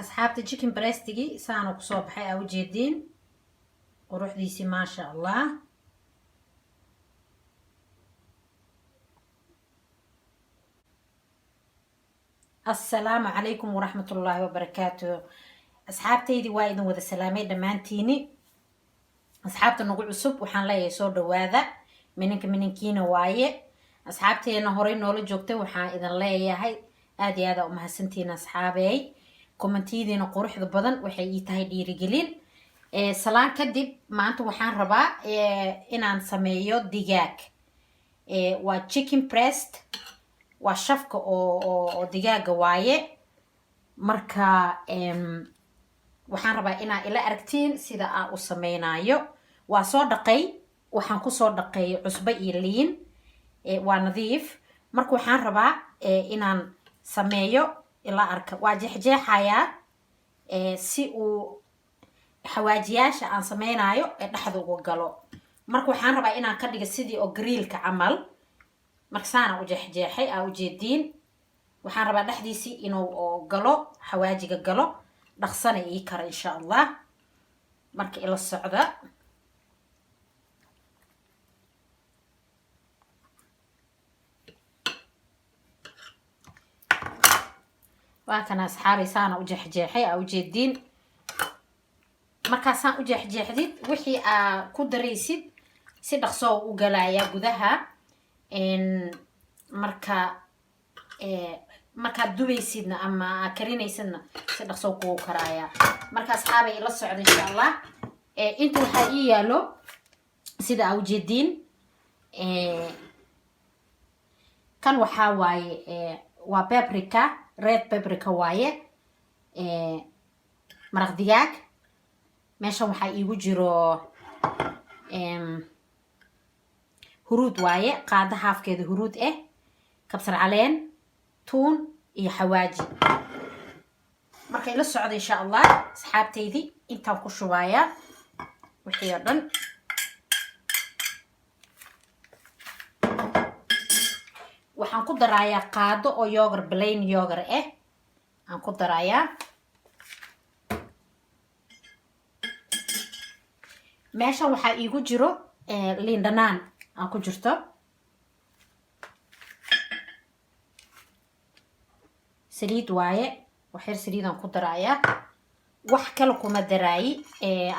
asxaabta chicken breastigi saan ku soo baxay aa u jeedin quruxdiisi ma sha Allah. Assalaamu calaykum waraxmatullaahi wabarakaatuh. asxaabtaydi waa idin wada salaamay dhammaantiini. asxaabta nagu cusub waxaan leeyahay soo dhawaada, minankiina waaye. asxaabteena horey noola joogtay waxaan idin leeyahay aad iyo aad u mahadsantihiin asxaabey. kommentiidiina quruxda badan waxay ii tahay dhiirigelin. salaan kadib maanta waxaan rabaa inaan sameeyo digaag. waa chicken breast, waa shafka oo digaaga waaye. marka waxaan rabaa inaa ila aragtiin sida aan u sameynayo. waa soo dhaqay, waxaan kusoo dhaqay cusbo iyo liin. waa nadiif. marka waxaan rabaa inaan sameeyo ila arka. waa jeexjeexayaa si uu xawaajiyaasha aan sameynayo ee dhexda uga galo. marka waxaan rabaa inaan ka dhigo sidii oo grillka camal. marka saana u jeexjeexay aa u jeediin. waxaan rabaa dhexdiisii inuu galo, xawaajiga galo dhaqsana ii kara insha Allah. marka ila socda. waa kana asxaabay saana u jeexjeexay aa u jeediin. markaasaan u jeexjeexdid wixii aa ku daraysid si dhaqso u galaya gudaha. markaad dubaysidna ama karinaysidna si dhaqso kugu karaya. marka asxaabay ila socda insha Allah. inta waxaa ii yaalo sida aa u jeediin. kan waxaa waaye waa paprika, red paprika waaye. maraq digaag. meeshan waxaa iigu jiro huruud waaye, qaada haafkeeda huruud ah, kabsar caleen, tuun iyo xawaaji. marka ila socda insha Allah asxaabtaydi. intaan ku shubayaa wixii oo dhan. waxaan ku darayaa qaado oo yogurt, plain yogurt ah aan ku darayaa. meeshan waxaa iigu jiro liin dhanaan aan ku jirto. saliid waaye, wax yar saliidaan ku darayaa. wax kale kuma daraayi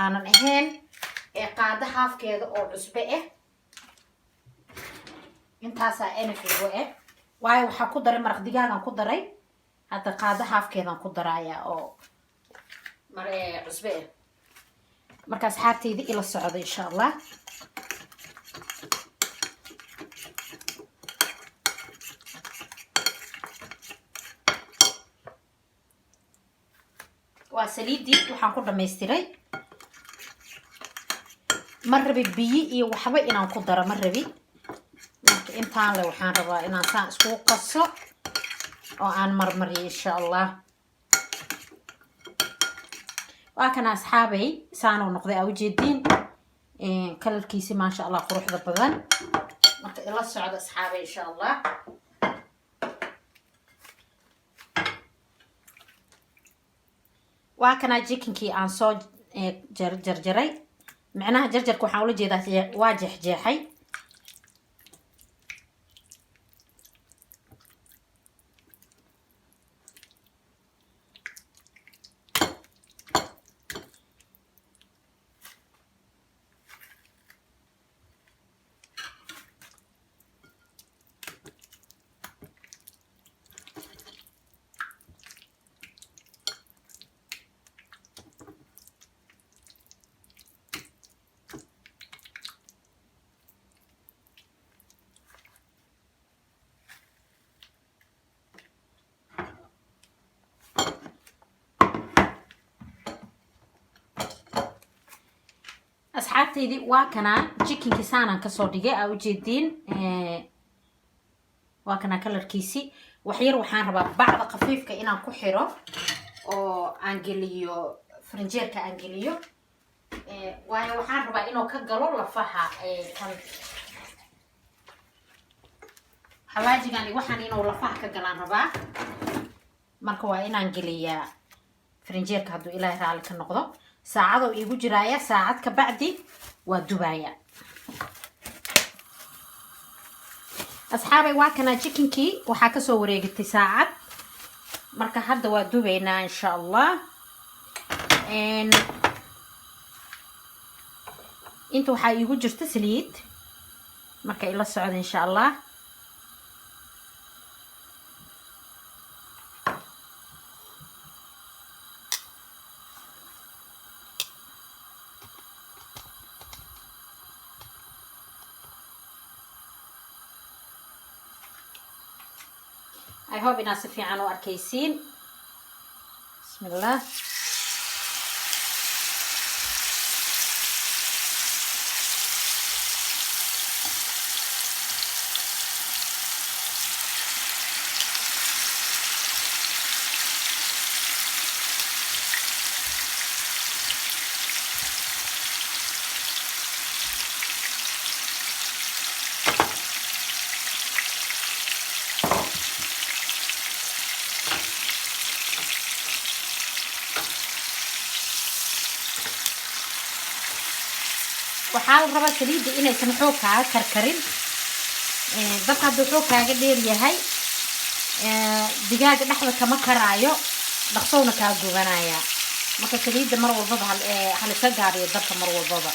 aanan ahayn qaado haafkeeda oo cusbe ah. intaasaa enafigo ah waayo waxaa ku daray maraq digaagaan ku daray. hadda qaado haafkeedaan ku darayaa oo cusbe ah. marka asxaabtayda ila socdo insha Allah. waa saliidii waxaan ku dhamaystiray. ma rabi biyo iyo waxba inaan ku daro, ma rabi. marka intaan le waxaan rabaa inaan saan iskugu qaso oo aan marmariyo insha Allah. waa kana asxaabay saanoo noqday aa u jeediin. kalarkiisi ma sha Allah quruxda badan. marka ila socdo asxaabay insha Allah. waa kana chickenkii aan soo jarjaray. macnaha jarjarka waxaan ula jeedaa waa jeexjeexay. asxaabtaydi waa kana chickenkii saanaan kasoo dhigay aa u jeediin. waa kana kalarkiisi. waxyar waxaan rabaa bacda khafiifka inaan ku xiro oo aan geliyo farinjeerka aan geliyo. waayo waxaan rabaa inuu ka galo lafaha kan xawaajigan waxaan inuu lafaha ka galaan rabaa. marka waa inaan geliyaa فرنجيرك هادو إلهي رالي كنقضو ساعدو إيقو جرايا ساعد كبعدي ودبايا أصحابي واكنا جيكنكي وحاكا سو وريقتي ساعد مركا هادا ودباينا إن شاء الله انتو waxaa iigu jirta saliid marka ila socdo insha Allah I hope inaad si fiican u arkaysiin bismillah waxaa la rabaa saliidda inaysan xoog kaaga karkarin dabka hadduu xoog kaaga dheer yahay digaaga dhexda kama karaayo dhaqsowna kaa gubanaya marka saliidda mar walbaba halisa gaabiyo dabka mar walbaba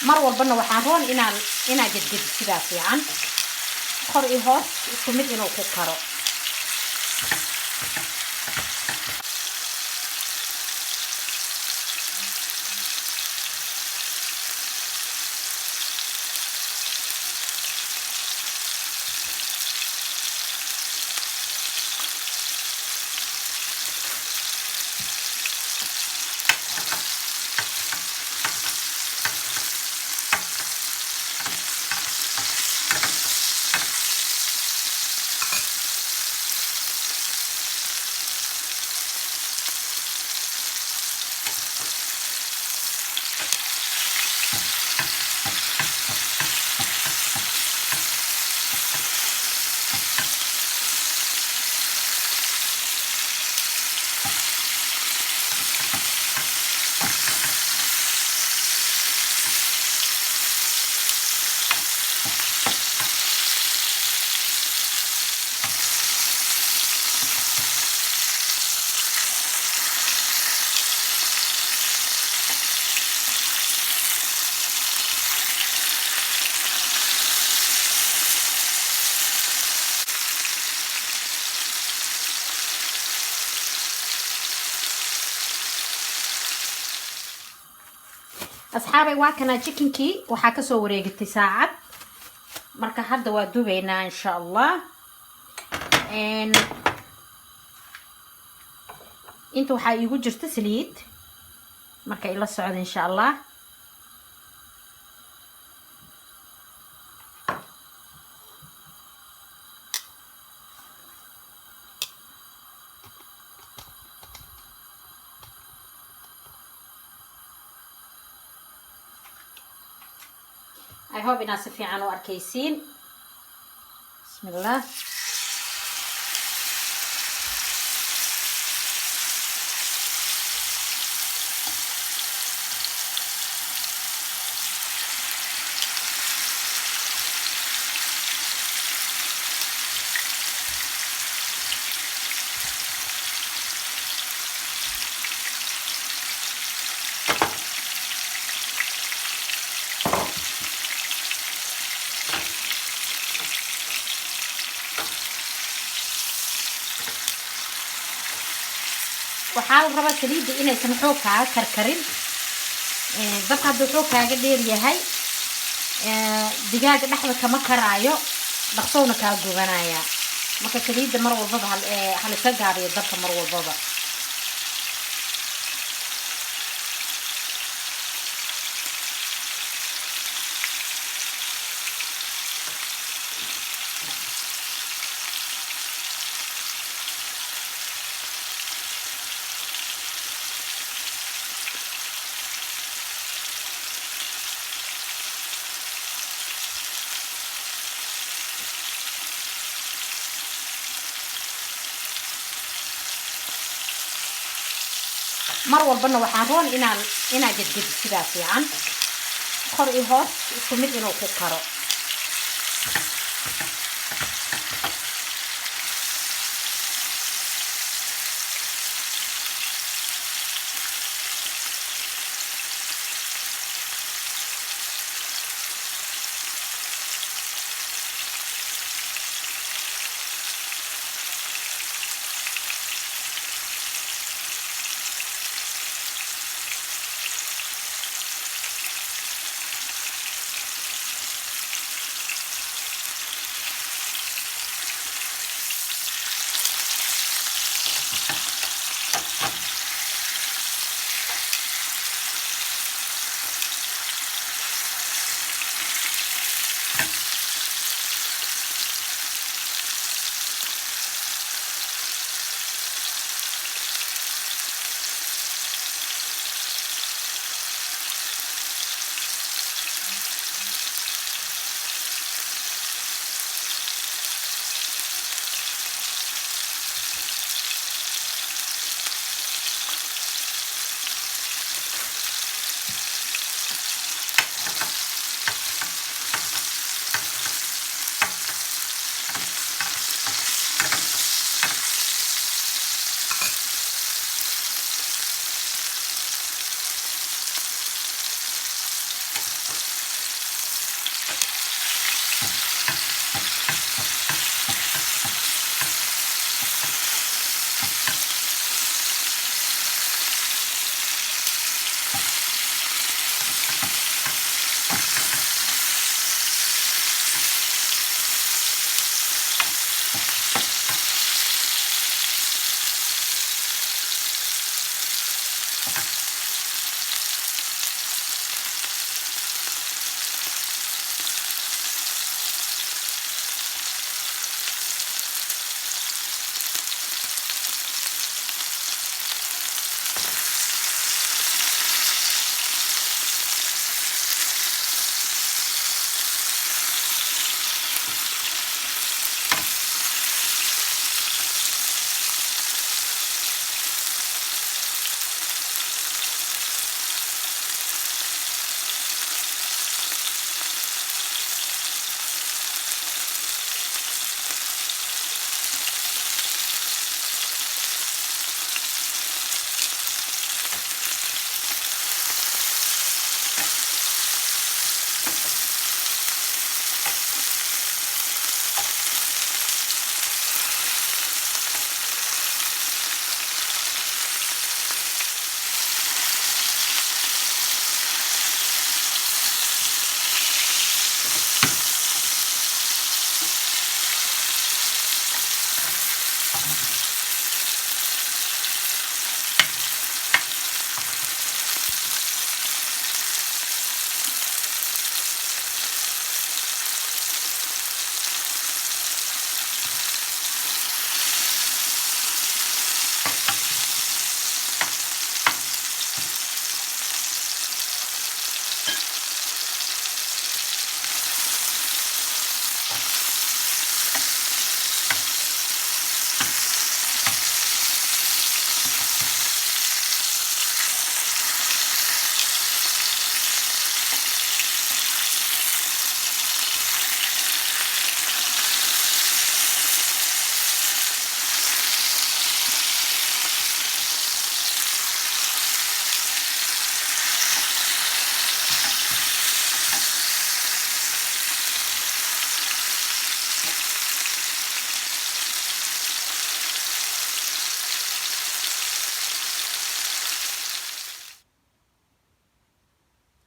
mar walbana waxaan roon inaa gedged sidaas fiican kor iyo hoos isku mid inuu ku karo أصحابي واكنا جيكنكي وحاكا سو وريقتي ساعد مركا هادا ودوبينا إن شاء الله انتو waxaa iigu jirta saliid marka ila socdo insha Allah I hope inaad si fiican u arkaysiin bismillah waxaa la rabaa saliidda inaysan xoog kaaga karkarin dabka hadduu xoog kaaga dheer yahay digaaga dhexda kama karaayo dhaqsowna kaa gubanaya marka saliidda mar walbaba halisa gaabiyo dabka mar walbaba mar walbana waxaan roon inaa gedgedi sidaa fiican kor iyo hoos isku mid inuu ku karo.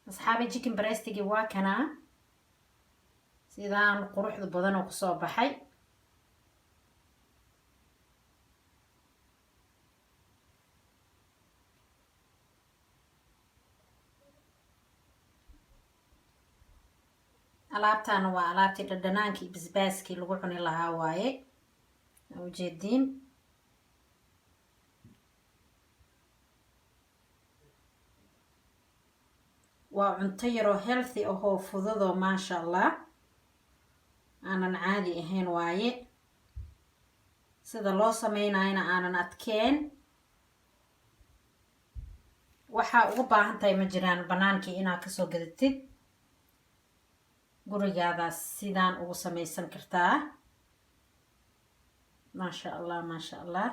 أصحابي chicken breastigi waa kanaa sidaan quruxda badan oo kusoo baxay. alaabtaana waa alaabtii dhadhanaankii basbaaskii lagu cuni lahaa waaye ujeediin. waa cunto yaroo healthy ahoo fududoo maasha allah aanan caadi ahayn waaye. sida loo sameynayana aanan adkeen. waxaa uga baahan tahay ma jiraan banaankii inaad kasoo gadatid gurigaadaas sidaan ugu samaysan kartaa. maasha allah maasha allah.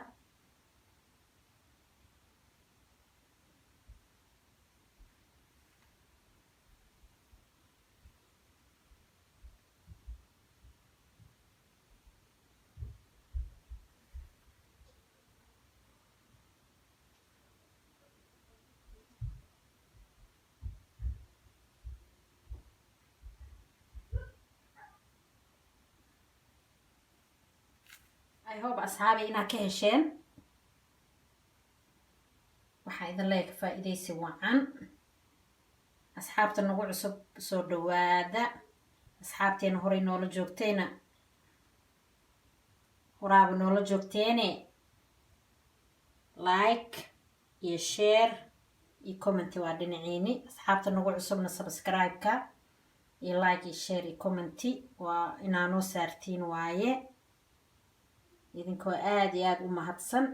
I hope asxaabi inaad ka hesheen. waxaa idin leeyahay ka faa'iidaysi wacan. asxaabta nagu cusub soo dhawaada. asxaabteena horey noola joogtayna horaaba noola joogteene like iyo share iyo comment waa dhinaciini. asxaabta nagu cusubna subscribe-ka iyo like iyo share iyo comment waa inaa noo saartiin waaye. idinkoo aad iyo aad u mahadsan.